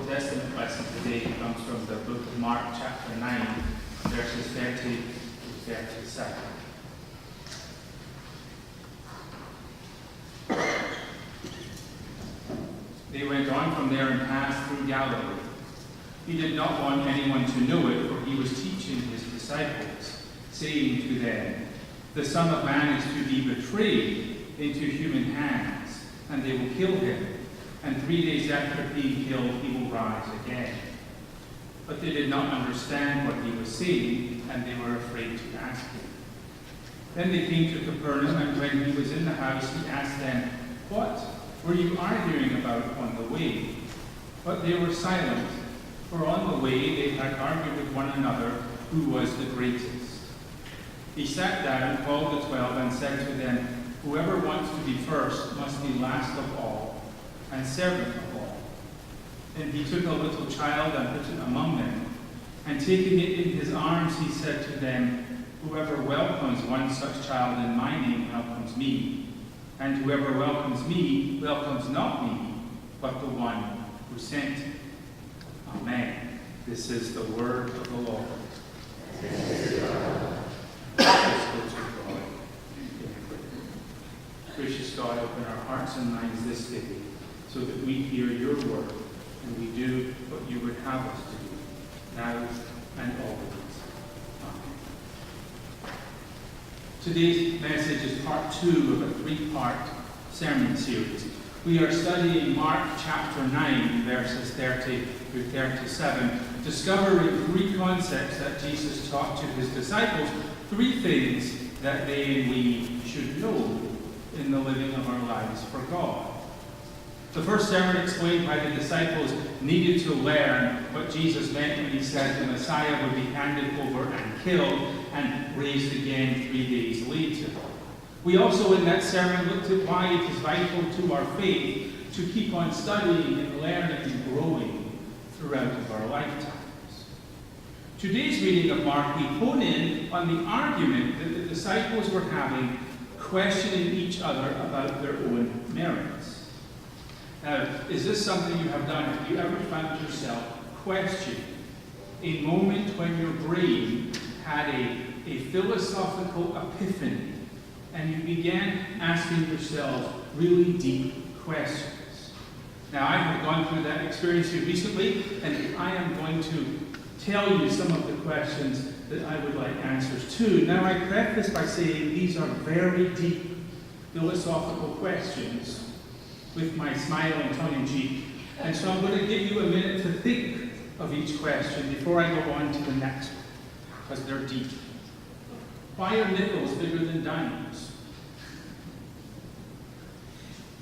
Testament lesson today comes from the book of Mark, chapter 9, verses 30 to 37. They went on from there and passed through Galilee. He did not want anyone to know it, for he was teaching his disciples, saying to them, "The Son of Man is to be betrayed into human hands, and they will kill him. And 3 days after being killed, he will rise again." But they did not understand what he was saying, and they were afraid to ask him. Then they came to Capernaum, and when he was in the house, he asked them, "What were you arguing about on the way?" But they were silent, for on the way they had argued with one another who was the greatest. He sat down, called the 12, and said to them, "Whoever wants to be first must be last of all, and servant of all." And he took a little child and put it among them, and taking it in his arms, he said to them, "Whoever welcomes one such child in my name welcomes me, and whoever welcomes me welcomes not me, but the one who sent me." Amen. This is the word of the Lord. Gracious God, open our hearts and minds this day so that we hear your word and we do what you would have us to do, now and always. Amen. Today's message is part 2 of a 3-part sermon series. We are studying Mark chapter 9, verses 30 through 37, discovering 3 concepts that Jesus taught to his disciples, 3 things that they and we should know in the living of our lives for God. The first sermon explained why the disciples needed to learn what Jesus meant when he said the Messiah would be handed over and killed and raised again 3 days later. We also in that sermon looked at why it is vital to our faith to keep on studying and learning and growing throughout our lifetimes. Today's reading of Mark, we hone in on the argument that the disciples were having, questioning each other about their own merits. Now, is this something you have done? Have you ever found yourself questioning a moment when your brain had a philosophical epiphany and you began asking yourself really deep questions? Now, I have gone through that experience here recently, and I am going to tell you some of the questions that I would like answers to. Now, I preface by saying these are very deep philosophical questions with my smiling tongue-in-cheek. And so I'm going to give you a minute to think of each question before I go on to the next one, because they're deep. Why are nickels bigger than diamonds?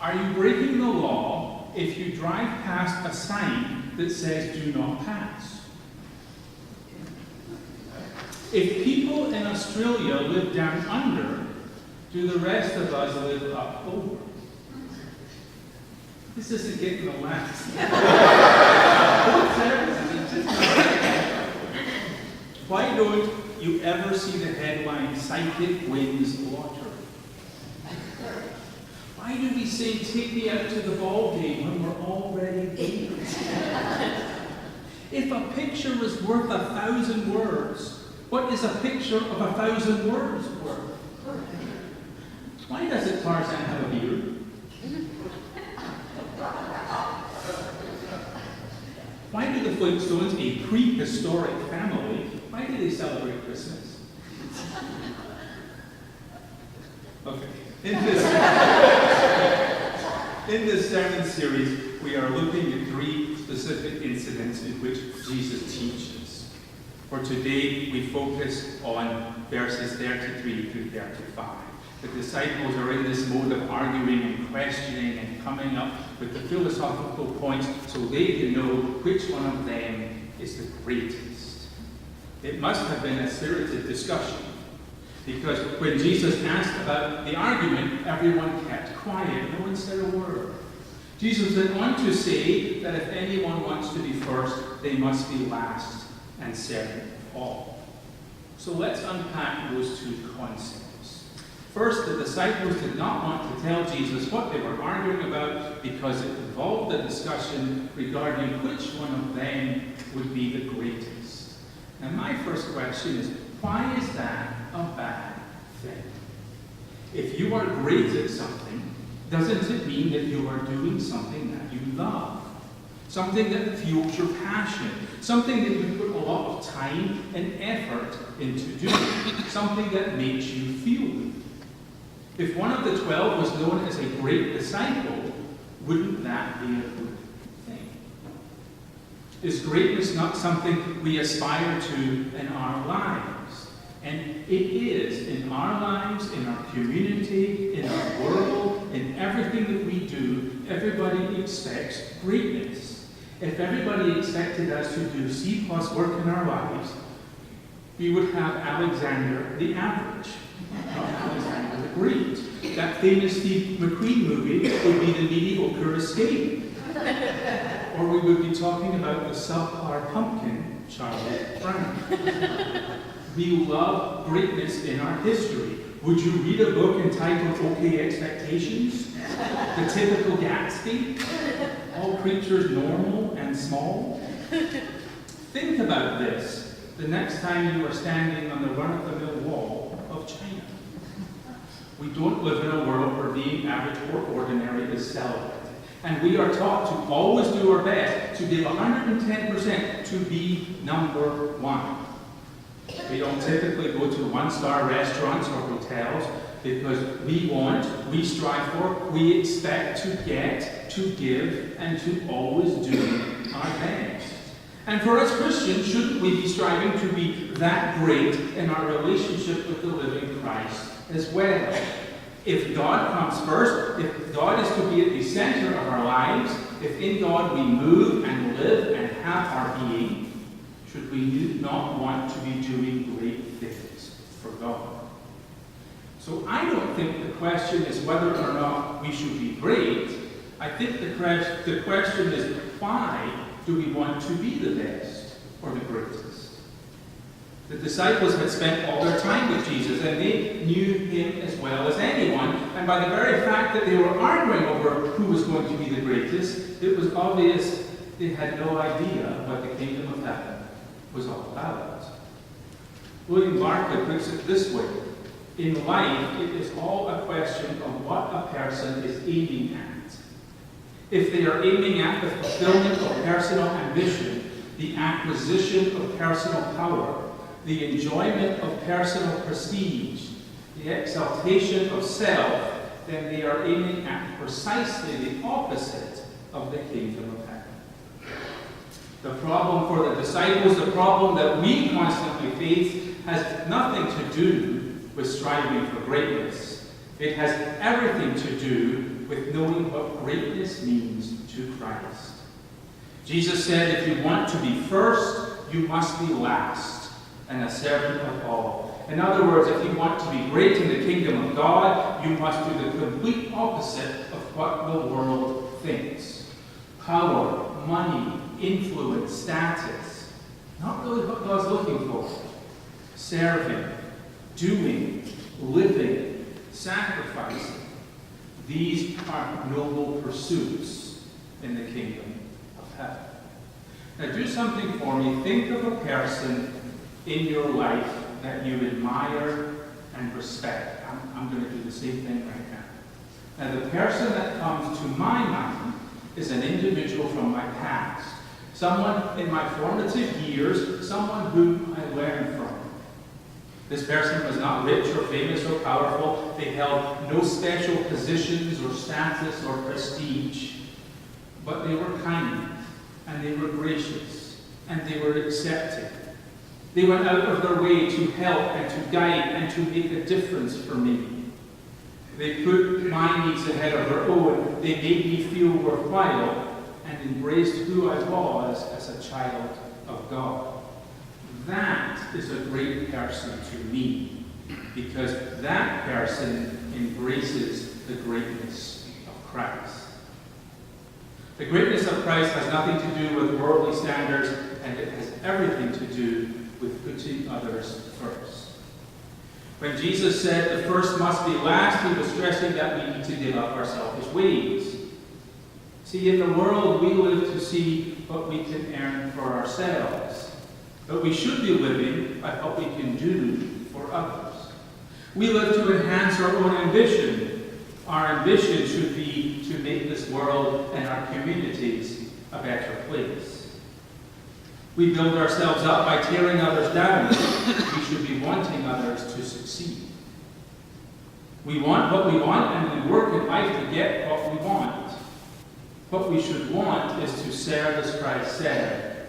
Are you breaking the law if you drive past a sign that says "do not pass"? If people in Australia live down under, do the rest of us live up over? This isn't getting a laugh. Why don't you ever see the headline, "Psychic wins lottery"? Why do we say "take me out to the ball game" when we're already there? If a picture is worth 1,000 words, what is a picture of 1,000 words worth? Why doesn't Tarzan have a beard? Why do the Flintstones, a prehistoric family, why do they celebrate Christmas? Okay. In this sermon series, we are looking at 3 specific incidents in which Jesus teaches. For today, we focus on verses 33 through 35. The disciples are in this mode of arguing and questioning and coming up with the philosophical points so they can know which one of them is the greatest. It must have been a spirited discussion, because when Jesus asked about the argument, everyone kept quiet. No one said a word. Jesus went on to say that if anyone wants to be first, they must be last and servant of all. So let's unpack those 2 concepts. First, the disciples did not want to tell Jesus what they were arguing about because it involved a discussion regarding which one of them would be the greatest. Now, my first question is, why is that a bad thing? If you are great at something, doesn't it mean that you are doing something that you love? Something that fuels your passion, something that you put a lot of time and effort into doing, something that makes you feel good. If one of the 12 was known as a great disciple, wouldn't that be a good thing? Is greatness not something we aspire to in our lives? And it is in our lives, in our community, in our world, in everything that we do. Everybody expects greatness. If everybody expected us to do C+ work in our lives, we would have Alexander the Average, not Alexander the Great. That famous Steve McQueen movie would be The Mediocre Escape. Or we would be talking about the subpar pumpkin, Charlotte Brown. We love greatness in our history. Would you read a book entitled OK Expectations? The Typical Gatsby? All creatures normal and small? Think about this the next time you are standing on the run-of-the-mill wall of China. We don't live in a world where being average or ordinary is celebrated. And we are taught to always do our best, to give 110% to be number one. We don't typically go to one-star restaurants or hotels because we strive for, we expect to get, to give, and to always do our best. And for us Christians, shouldn't we be striving to be that great in our relationship with the living Christ as well? If God comes first, if God is to be at the center of our lives, if in God we move and live and have our being, should we not want to be doing great things for God? So I don't think the question is whether or not we should be great. I think the question is, why do we want to be the best or the greatest? The disciples had spent all their time with Jesus, and they knew him as well as anyone. And by the very fact that they were arguing over who was going to be the greatest, it was obvious they had no idea what the kingdom of heaven was all about. William Barclay puts it this way: in life, it is all a question of what a person is aiming at. If they are aiming at the fulfillment of personal ambition, the acquisition of personal power, the enjoyment of personal prestige, the exaltation of self, then they are aiming at precisely the opposite of the kingdom of heaven. The problem for the disciples, the problem that we constantly face, has nothing to do with striving for greatness. It has everything to do with knowing what greatness means to Christ. Jesus said, if you want to be first, you must be last, and a servant of all. In other words, if you want to be great in the kingdom of God, you must do the complete opposite of what the world thinks. Power, money, influence, status. Not really what God's looking for. Serving, doing, living, sacrificing. These are noble pursuits in the kingdom of heaven. Now do something for me. Think of a person in your life that you admire and respect. I'm going to do the same thing right now. Now the person that comes to my mind is an individual from my past. Someone in my formative years, someone whom I learned from. This person was not rich or famous or powerful. They held no special positions or status or prestige. But they were kind, and they were gracious, and they were accepting. They went out of their way to help and to guide and to make a difference for me. They put my needs ahead of their own. They made me feel worthwhile and embraced who I was as a child of God. That is a great person to me, because that person embraces the greatness of Christ. The greatness of Christ has nothing to do with worldly standards, and it has everything to do with putting others first. When Jesus said the first must be last, he was stressing that we need to give up our selfish ways. See, in the world, we live to see what we can earn for ourselves. But we should be living by what we can do for others. We live to enhance our own ambition. Our ambition should be to make this world and our communities a better place. We build ourselves up by tearing others down. We should be wanting others to succeed. We want what we want, and we work in life to get what we want. What we should want is to serve as Christ said,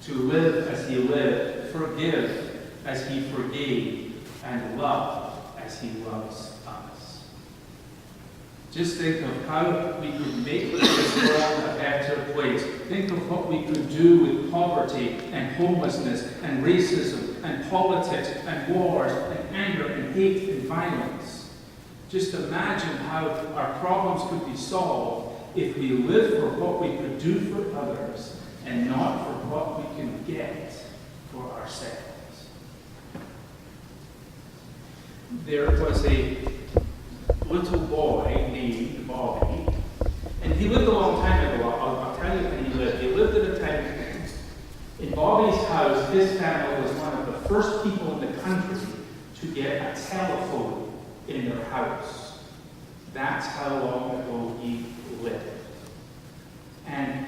to live as he lived, forgive as he forgave, and love as he loves us. Just think of how we could make this world a better place. Think of what we could do with poverty and homelessness and racism and politics and wars and anger and hate and violence. Just imagine how our problems could be solved if we live for what we could do for others and not for what we can get for ourselves. There was a little boy named Bobby, and he lived a long time ago. I'll tell you when he lived. He lived at a time in Bobby's house. His family was one of the first people in the country to get a telephone in their house. That's how long ago he lived. And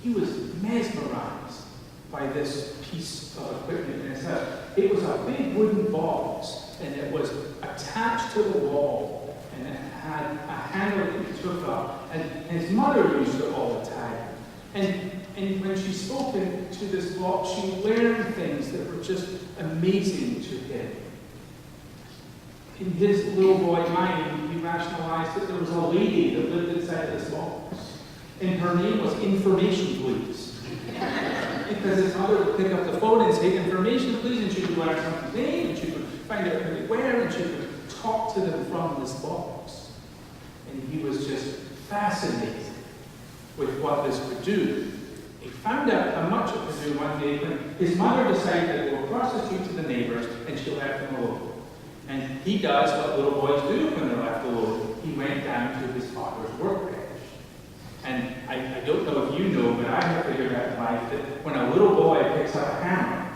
he was mesmerized by this piece of equipment in his house. It was a big wooden box, and it was attached to the wall, and it had a handle that he took up. And his mother used it all the time. And when she spoke to this box, she learned things that were just amazing to him. In his little boy mind, he rationalized that there was a lady that lived inside this box. And her name was Information Please. Because his mother would pick up the phone and say, Information Please, and she would learn something's name, and she would find out who they were, and she would talk to them from this box. And he was just fascinated with what this would do. He found out how much it could do one day when his mother decided to go across the street to the neighbors, and she left him alone. And he does what little boys do when they're left alone. He went down to his father's workbench. And I don't know if you know, but I have figured out in life that when a little boy picks up a hammer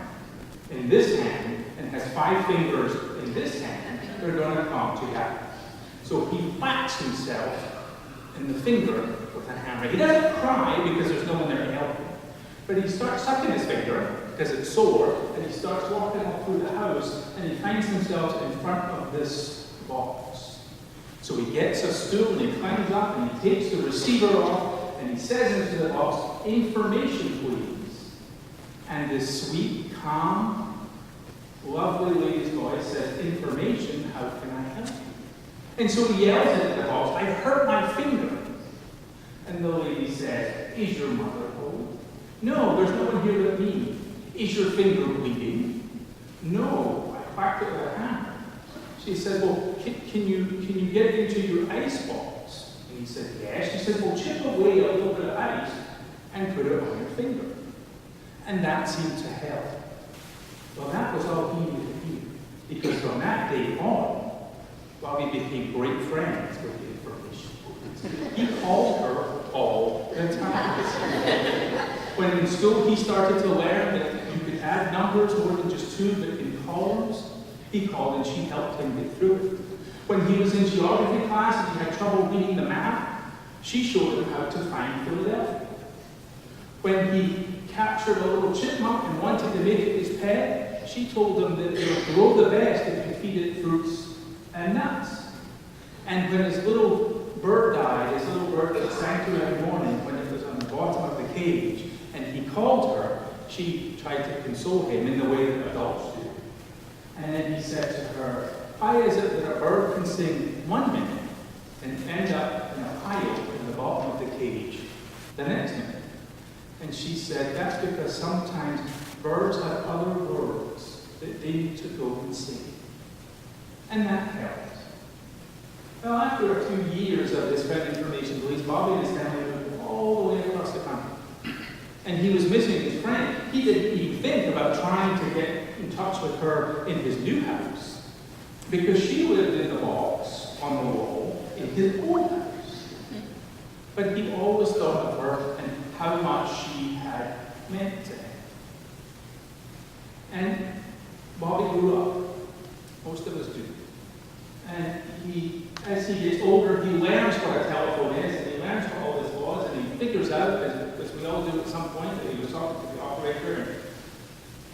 in this hand and has 5 fingers in this hand, they're going to come together. So he whacks himself in the finger with a hammer. He doesn't cry because there's no one there to help him. But he starts sucking his finger because it's sore, and he starts walking all through the house, and he finds himself in front of this box. So he gets a stool, and he climbs up, and he takes the receiver off, and he says into the box, Information Please. And this sweet, calm, lovely lady's voice says, Information, how can I help you? And so he yells into the box, I hurt my finger. And the lady says, Is your mother home? No, there's no one here but me. Is your finger bleeding? No, I whacked it with a hammer. She said, well, can you get into your ice box? And he said, yes. She said, well, chip away a little bit of ice and put it on your finger. And that seemed to help. Well, that was all he needed to do. Because from that day on, Bobby became great friends with the Information. He called her all the time. When in school he started to learn that you could add numbers more than just 2, but in columns, he called and she helped him get through it. When he was in geography class and he had trouble reading the map, she showed him how to find Philadelphia. When he captured a little chipmunk and wanted to make it his pet, she told him that it would grow the best if you feed it fruits and nuts. And when his little bird died, his little bird that sang to him every morning when it was on the bottom of the cage, and he called her, she tried to console him in the way that adults do. And then he said to her, why is it that a bird can sing 1 minute and end up in a pile in the bottom of the cage the next minute? And she said, that's because sometimes birds have other words that they need to go and sing. And that helped. Well, after a few years of this kind of Information Please, Bobby and his family moved all the way across the country. And he was missing his friend. He didn't even think about trying to get in touch with her in his new house. because she lived in the box on the wall in his old house. But he always thought of her and how much she had meant to him. And Bobby grew up. Most of us do. And as he gets older, he learns what a telephone is, and he learns what all this was, and he figures out, as we all do at some point, that he was talking to the operator,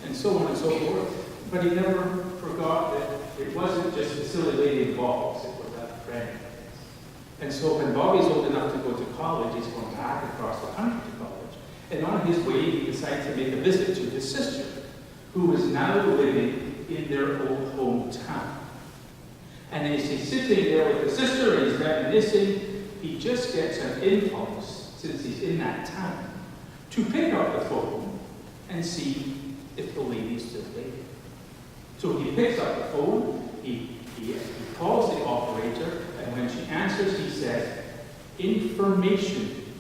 and so on and so forth. But he never forgot that it wasn't just a silly lady in the box, it was a friend. And so when Bobby's old enough to go to college, he's going back across the country to college. And on his way, he decides to make a visit to his sister, who is now living in their old hometown. And as he's sitting there with his sister and he's reminiscing, he just gets an impulse, since he's in that town, to pick up the phone and see if the lady's still there. So he picks up the phone, he calls the operator, and when she answers, he says, "Information,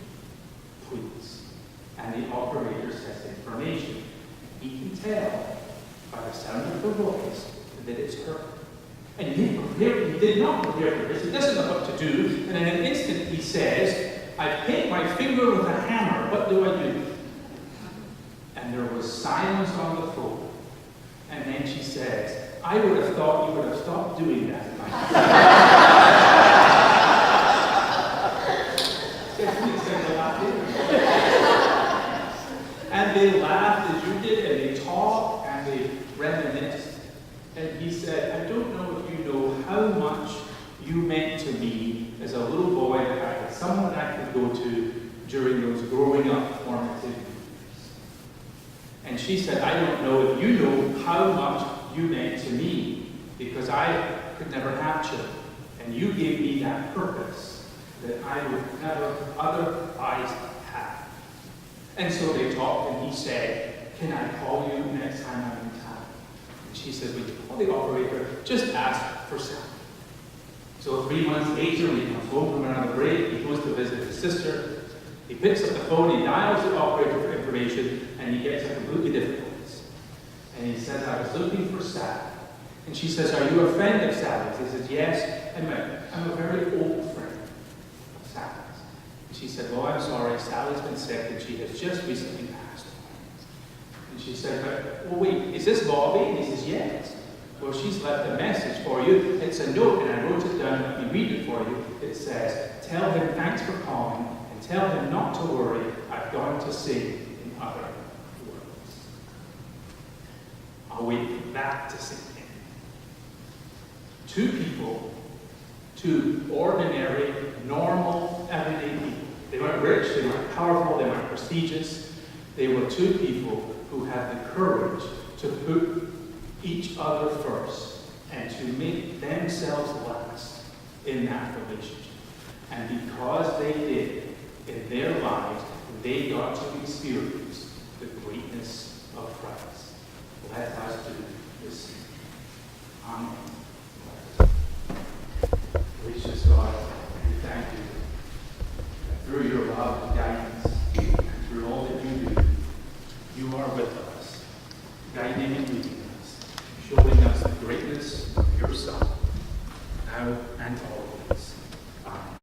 please." And the operator says, "Information." He can tell by the sound of her voice that it's her. And he did not prepare for this. He doesn't know what to do. And in an instant he says, "I've hit my finger with a hammer. What do I do?" And there was silence on the phone. And then she says, "I would have thought you would have stopped doing that." And they laughed as you did, and they talked, and they reminisced. And he said, "I don't know if you know how much you meant to me as a little boy, that I had someone I could go to during those growing up formative years." And she said, "I don't know if you know how much you meant to me, because I could never have children. And you gave me that purpose that I would never otherwise have." And so they talked, and he said, "Can I call you next time I'm in town?" And she said, "Would you call the operator? Just ask for Sally." So 3 months later, when he comes home from another break, he goes to visit his sister. He picks up the phone, he dials the operator for information, and he gets a completely different voice. And he says, "I was looking for Sally." And she says, "Are you a friend of Sally's?" He says, "Yes, I'm a very old friend of Sally's." And she said, "Well, I'm sorry, Sally's been sick, and she has just recently passed away." And she said, "Well, wait, is this Bobby?" And he says, "Yes." "Well, she's left a message for you. It's a note, and I wrote it down. Let me read it for you. It says, 'Tell him thanks for calling, and tell him not to worry. I've gone to sing in other words.'" I'll wait for that to sink in. Two people, two ordinary, normal, everyday people. They weren't rich, they weren't powerful, they weren't prestigious. They were two people who had the courage to put each other first and to make themselves last in that relationship. And because they did, in their lives, they got to experience the greatness of Christ. Let us do